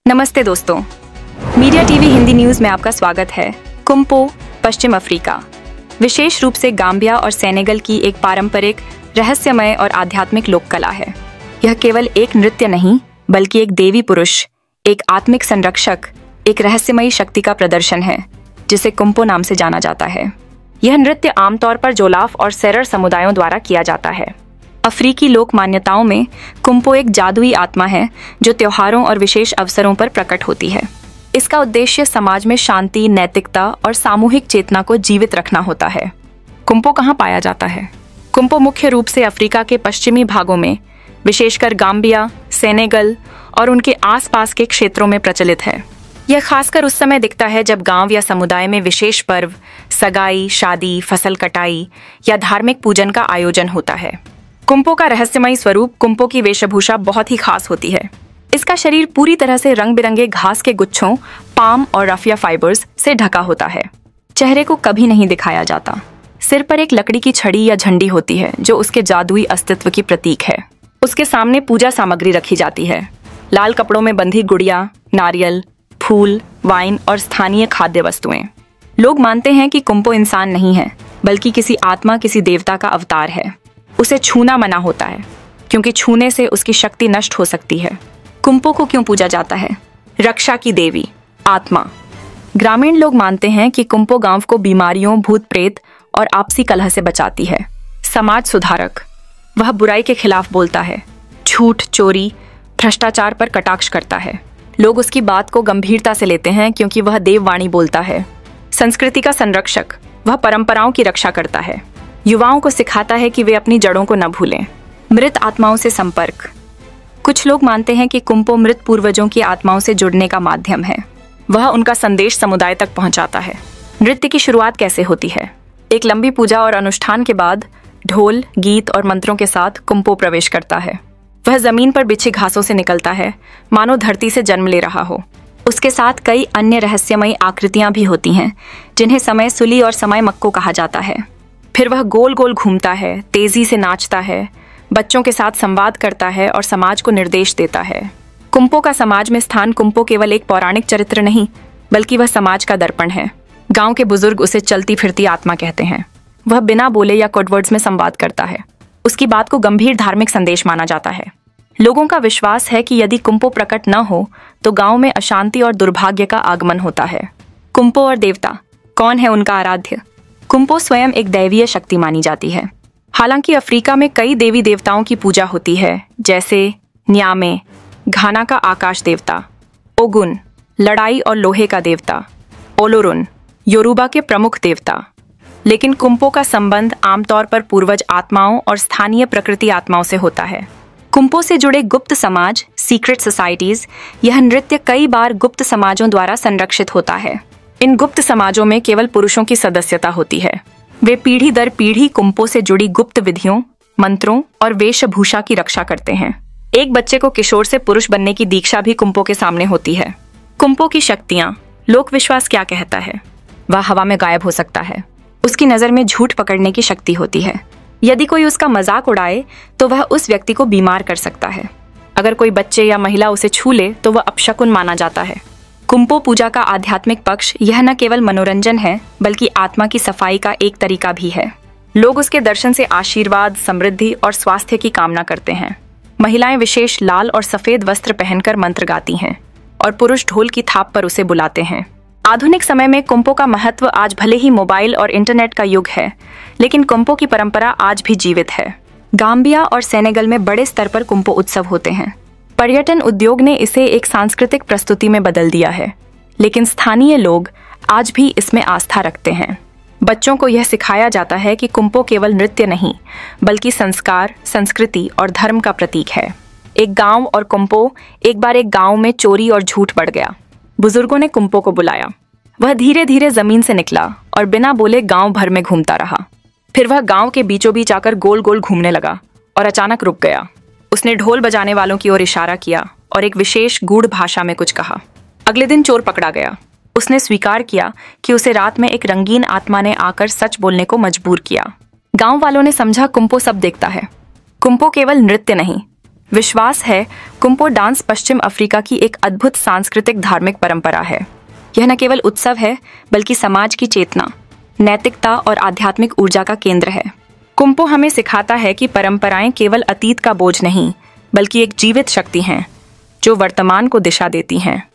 नमस्ते दोस्तों, media TV Hindi news में आपका स्वागत है। कुम्पो पश्चिम अफ्रीका, विशेष रूप से गाम्बिया और सेनेगल की एक पारंपरिक, रहस्यमय और आध्यात्मिक लोक कला है। यह केवल एक नृत्य नहीं, बल्कि एक देवी पुरुष, एक आत्मिक संरक्षक, एक रहस्यमयी शक्ति का प्रदर्शन है, जिसे कुम्पो नाम से जाना जाता है। यह नृत्य आमतौर पर जोलाफ और सेरर समुदायों द्वारा किया जाता है। अफ्रीकी लोक मान्यताओं में कुम्पो एक जादुई आत्मा है जो त्योहारों और विशेष अवसरों पर प्रकट होती है। इसका उद्देश्य समाज में शांति, नैतिकता और सामूहिक चेतना को जीवित रखना होता है। कुम्पो कहाँ पाया जाता है? कुम्पो मुख्य रूप से अफ्रीका के पश्चिमी भागों में, विशेषकर गाम्बिया, सेनेगल और उनके आसपास के क्षेत्रों में प्रचलित है। यह खासकर उस समय दिखता है जब गांव या समुदाय में विशेष पर्व, सगाई, शादी, फसल कटाई या धार्मिक पूजन का आयोजन होता है। कुम्पो का रहस्यमयी स्वरूप। कुम्पो की वेशभूषा बहुत ही खास होती है। इसका शरीर पूरी तरह से रंग बिरंगे घास के गुच्छों, पाम और रफिया फाइबर्स से ढका होता है। चेहरे को कभी नहीं दिखाया जाता। सिर पर एक लकड़ी की छड़ी या झंडी होती है जो उसके जादुई अस्तित्व की प्रतीक है। उसके सामने पूजा सामग्री रखी जाती है। लाल कपड़ों में बंधी गुड़िया, नारियल, फूल, वाइन और स्थानीय खाद्य वस्तुएं। लोग मानते हैं कि कुम्पो इंसान नहीं है, बल्कि किसी आत्मा, किसी देवता का अवतार है। उसे छूना मना होता है, क्योंकि छूने से उसकी शक्ति नष्ट हो सकती है। कुम्पो को क्यों पूजा जाता है? रक्षा की देवी, आत्मा। ग्रामीण लोग मानते हैं कि कुम्पो गांव को बीमारियों, भूत प्रेत और आपसी कलह से बचाती है। समाज सुधारक, वह बुराई के खिलाफ बोलता है, झूठ, चोरी, भ्रष्टाचार पर कटाक्ष करता है। लोग उसकी बात को गंभीरता से लेते हैं क्योंकि वह देववाणी बोलता है। संस्कृति का संरक्षक, वह परंपराओं की रक्षा करता है। युवाओं को सिखाता है कि वे अपनी जड़ों को न भूलें। मृत आत्माओं से संपर्क, कुछ लोग मानते हैं कि कुम्पो मृत पूर्वजों की आत्माओं से जुड़ने का माध्यम है। वह उनका संदेश समुदाय तक पहुंचाता है। नृत्य की शुरुआत कैसे होती है? एक लंबी पूजा और अनुष्ठान के बाद ढोल, गीत और मंत्रों के साथ कुम्पो प्रवेश करता है। वह जमीन पर बिछी घासों से निकलता है, मानो धरती से जन्म ले रहा हो। उसके साथ कई अन्य रहस्यमयी आकृतियां भी होती हैं, जिन्हें समय सुली और समय मक्को कहा जाता है। फिर वह गोल गोल घूमता है, तेजी से नाचता है, बच्चों के साथ संवाद करता है और समाज को निर्देश देता है। कुम्पो का समाज में स्थान। कुम्पो केवल एक पौराणिक चरित्र नहीं, बल्कि वह समाज का दर्पण है। गांव के बुजुर्ग उसे चलती फिरती आत्मा कहते हैं। वह बिना बोले या कोडवर्ड्स में संवाद करता है। उसकी बात को गंभीर धार्मिक संदेश माना जाता है। लोगों का विश्वास है कि यदि कुम्पो प्रकट न हो तो गांव में अशांति और दुर्भाग्य का आगमन होता है। कुम्पो और देवता, कौन है उनका आराध्य? कुम्पो स्वयं एक दैवीय शक्ति मानी जाती है। हालांकि अफ्रीका में कई देवी देवताओं की पूजा होती है, जैसे न्यामे, घाना का आकाश देवता; ओगुन, लड़ाई और लोहे का देवता; ओलोरुन, योरूबा के प्रमुख देवता। लेकिन कुम्पो का संबंध आमतौर पर पूर्वज आत्माओं और स्थानीय प्रकृति आत्माओं से होता है। कुम्पो से जुड़े गुप्त समाज, सीक्रेट सोसाइटीज, यह नृत्य कई बार गुप्त समाजों द्वारा संरक्षित होता है। इन गुप्त समाजों में केवल पुरुषों की सदस्यता होती है। वे पीढ़ी दर पीढ़ी कुम्पो से जुड़ी गुप्त विधियों, मंत्रों और वेशभूषा की रक्षा करते हैं। एक बच्चे को किशोर से पुरुष बनने की दीक्षा भी कुम्पो के सामने होती है। कुम्पो की शक्तियां। लोक विश्वास क्या कहता है? वह हवा में गायब हो सकता है। उसकी नजर में झूठ पकड़ने की शक्ति होती है। यदि कोई उसका मजाक उड़ाए तो वह उस व्यक्ति को बीमार कर सकता है। अगर कोई बच्चे या महिला उसे छू ले तो वह अपशकुन माना जाता है। कुम्पो पूजा का आध्यात्मिक पक्ष। यह न केवल मनोरंजन है, बल्कि आत्मा की सफाई का एक तरीका भी है। लोग उसके दर्शन से आशीर्वाद, समृद्धि और स्वास्थ्य की कामना करते हैं। महिलाएं विशेष लाल और सफेद वस्त्र पहनकर मंत्र गाती हैं और पुरुष ढोल की थाप पर उसे बुलाते हैं। आधुनिक समय में कुम्पो का महत्व आज भले ही मोबाइल और इंटरनेट का युग है, लेकिन कुम्पो की परंपरा आज भी जीवित है। गाम्बिया और सेनेगल में बड़े स्तर पर कुम्पो उत्सव होते हैं। पर्यटन उद्योग ने इसे एक सांस्कृतिक प्रस्तुति में बदल दिया है, लेकिन स्थानीय लोग आज भी इसमें आस्था रखते हैं। बच्चों को यह सिखाया जाता है कि कुम्पो केवल नृत्य नहीं, बल्कि संस्कार, संस्कृति और धर्म का प्रतीक है। एक गांव और कुम्पो। एक बार एक गांव में चोरी और झूठ बढ़ गया। बुजुर्गों ने कुम्पो को बुलाया। वह धीरे धीरे जमीन से निकला और बिना बोले गांव भर में घूमता रहा। फिर वह गांव के बीचों बीच आकर गोल गोल घूमने लगा और अचानक रुक गया। उसने ढोल बजाने वालों की ओर इशारा किया और एक विशेष गूढ़ भाषा में कुछ कहा। अगले दिन चोर पकड़ा गया। उसने स्वीकार किया कि उसे रात में एक रंगीन आत्मा ने आकर सच बोलने को मजबूर किया। गांव वालों ने समझा कुम्पो सब देखता है। कुम्पो केवल नृत्य नहीं, विश्वास है कुम्पो डांस पश्चिम अफ्रीका की एक अद्भुत सांस्कृतिक धार्मिक परंपरा है। यह न केवल उत्सव है बल्कि समाज की चेतना, नैतिकता और आध्यात्मिक ऊर्जा का केंद्र है। कुम्पो हमें सिखाता है कि परंपराएं केवल अतीत का बोझ नहीं बल्कि एक जीवित शक्ति हैं जो वर्तमान को दिशा देती हैं।